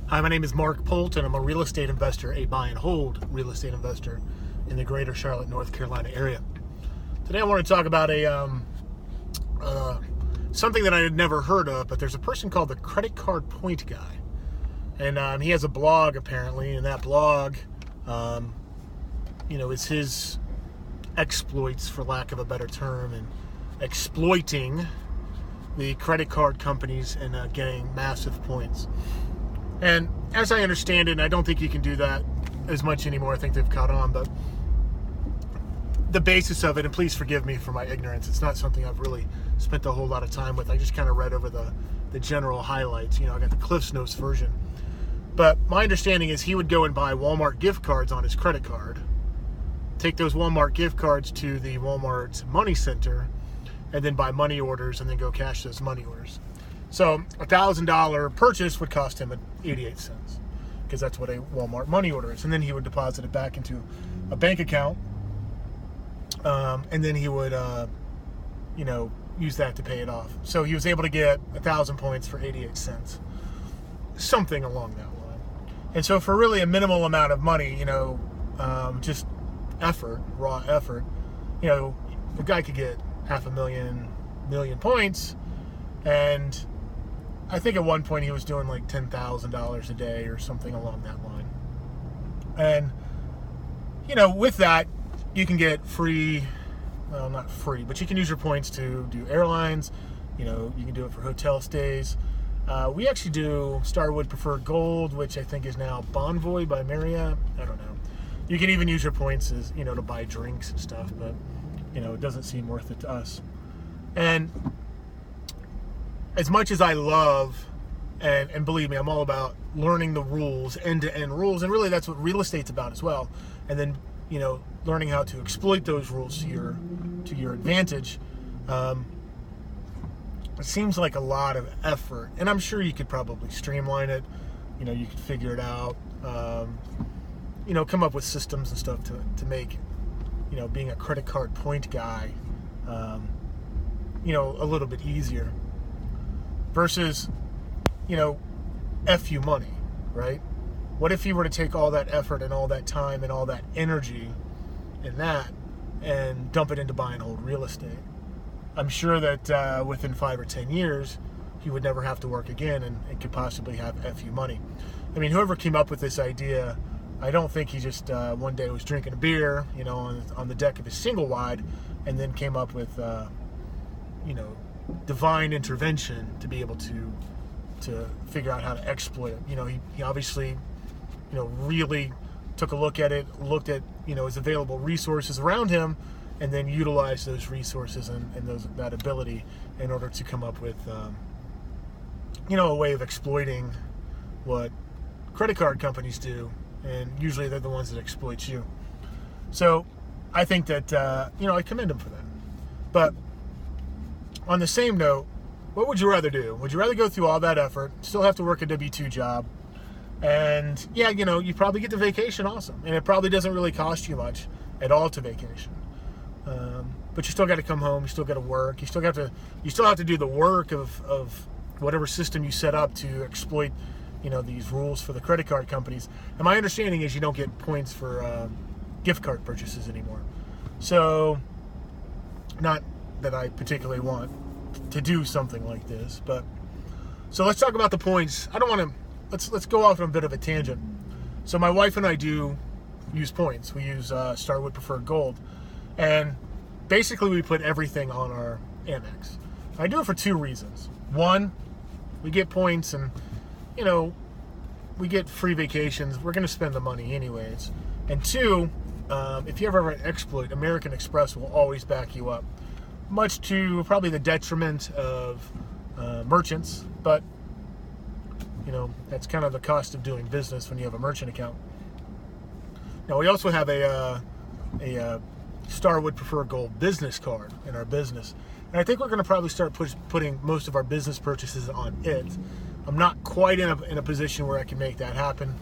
Hi, my name is Mark Polt, and I'm a real estate investor, a buy and hold real estate investor in the greater Charlotte, North Carolina area. Today I want to talk about something that I had never heard of, but there's a person called the Credit Card Point Guy. And he has a blog, apparently, and that blog, is his exploits, for lack of a better term, and exploiting the credit card companies and getting massive points. And as I understand it, and I don't think you can do that as much anymore, I think they've caught on, but the basis of it, and please forgive me for my ignorance, it's not something I've really spent a whole lot of time with. I just kind of read over the general highlights. I got the Cliff's Notes version. But my understanding is he would go and buy Walmart gift cards on his credit card, take those Walmart gift cards to the Walmart's money center, and then buy money orders and then go cash those money orders. So a $1,000 purchase would cost him 88 cents because that's what a Walmart money order is. And then he would deposit it back into a bank account, and then he would, use that to pay it off. So he was able to get 1,000 points for 88 cents, something along that line. And so for really a minimal amount of money, just effort, raw effort, the guy could get 500,000 points. And I think at one point he was doing like $10,000 a day or something along that line. And, with that, you can get free, well, not free, but you can use your points to do airlines. You can do it for hotel stays. We actually do Starwood Preferred Gold, which I think is now Bonvoy by Marriott. I don't know. You can even use your points as, to buy drinks and stuff, but, it doesn't seem worth it to us. And as much as I love, and believe me, I'm all about learning the rules, end-to-end rules, and really that's what real estate's about as well. And then, learning how to exploit those rules to your advantage. It seems like a lot of effort, and I'm sure you could probably streamline it. You could figure it out. Come up with systems and stuff to make, being a credit card point guy, a little bit easier. Versus, F you money, right? What if you were to take all that effort and all that time and all that energy and dump it into buy and hold real estate? I'm sure that within 5 or 10 years, he would never have to work again and could possibly have F you money. I mean, whoever came up with this idea, I don't think he just one day was drinking a beer, on the deck of his single wide, and then came up with, divine intervention to be able to figure out how to exploit it. He obviously, really took a look at it, looked at, his available resources around him, and then utilized those resources and that ability in order to come up with, a way of exploiting what credit card companies do, and usually they're the ones that exploit you. So I think that, I commend him for that. But on the same note, what would you rather do? Would you rather go through all that effort, still have to work a W-2 job, and you probably get to vacation awesome, and it probably doesn't really cost you much at all to vacation, but you still got to come home, you still got to work, you still have to do the work of whatever system you set up to exploit, these rules for the credit card companies. And my understanding is you don't get points for gift card purchases anymore. So, not that I particularly want to do something like this, but so let's talk about the points. I don't want to, let's go off on a bit of a tangent. So my wife and I do use points. We use Starwood Preferred Gold, and basically we put everything on our Amex. I do it for two reasons. One, we get points, and we get free vacations. We're going to spend the money anyways. And two, if you ever exploit, American Express will always back you up, much to probably the detriment of merchants, but that's kind of the cost of doing business when you have a merchant account. Now we also have a Starwood Preferred Gold business card in our business, and I think we're going to probably start putting most of our business purchases on it. I'm not quite in a position where I can make that happen,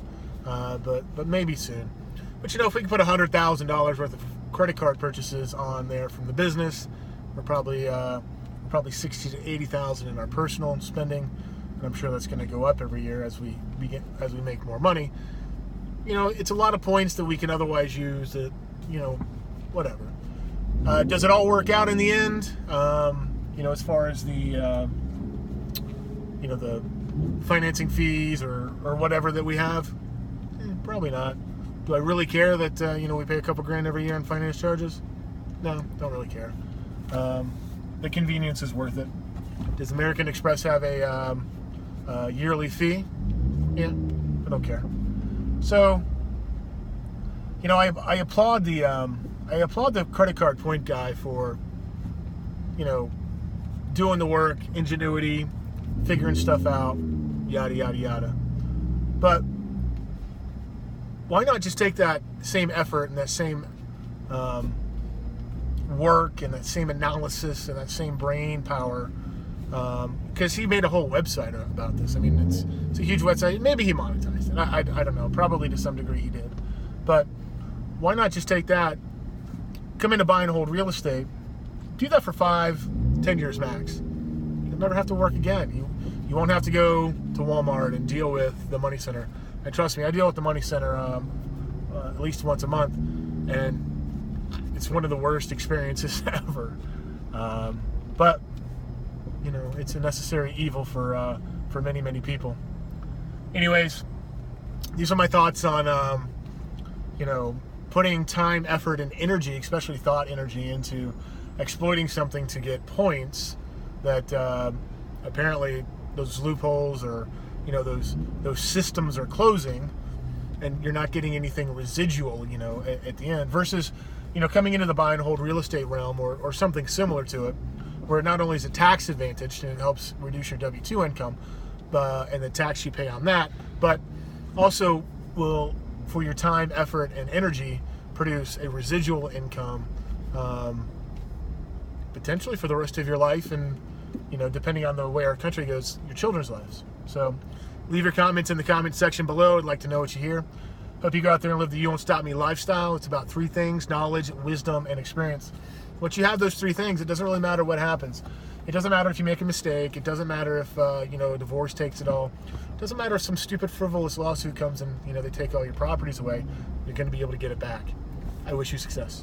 but maybe soon. But if we can put $100,000 worth of credit card purchases on there from the business, we're probably 60 to 80,000 in our personal spending, and I'm sure that's going to go up every year as we make more money. It's a lot of points that we can otherwise use that, whatever. Does it all work out in the end? As far as the the financing fees or whatever that we have? Probably not. Do I really care that we pay a couple grand every year in finance charges? No, don't really care. The convenience is worth it. Does American Express have a yearly fee? Yeah, I don't care. So, I applaud the credit card point guy for doing the work, ingenuity, figuring stuff out, yada yada yada. But why not just take that same effort and that same work and that same analysis and that same brain power? Because he made a whole website about this. I mean, it's a huge website. Maybe he monetized it. I don't know. Probably to some degree he did. But why not just take that, come into buy and hold real estate, do that for 5-10 years max. You'll never have to work again. You won't have to go to Walmart and deal with the money center. And trust me, I deal with the money center at least once a month, and it's one of the worst experiences ever. But it's a necessary evil for many, many people. Anyways, these are my thoughts on putting time, effort, and energy, especially thought energy, into exploiting something to get points that apparently those loopholes or those systems are closing, and you're not getting anything residual at the end, versus coming into the buy and hold real estate realm or something similar to it, where not only is it tax advantaged and it helps reduce your W-2 income and the tax you pay on that, but also will, for your time, effort, and energy, produce a residual income potentially for the rest of your life, and depending on the way our country goes, your children's lives. So leave your comments in the comment section below. I'd like to know what you hear. Hope you go out there and live the You Won't Stop Me lifestyle. It's about 3 things: knowledge, wisdom, and experience. Once you have those 3 things, it doesn't really matter what happens. It doesn't matter if you make a mistake. It doesn't matter if a divorce takes it all. It doesn't matter if some stupid frivolous lawsuit comes and they take all your properties away. You're going to be able to get it back. I wish you success.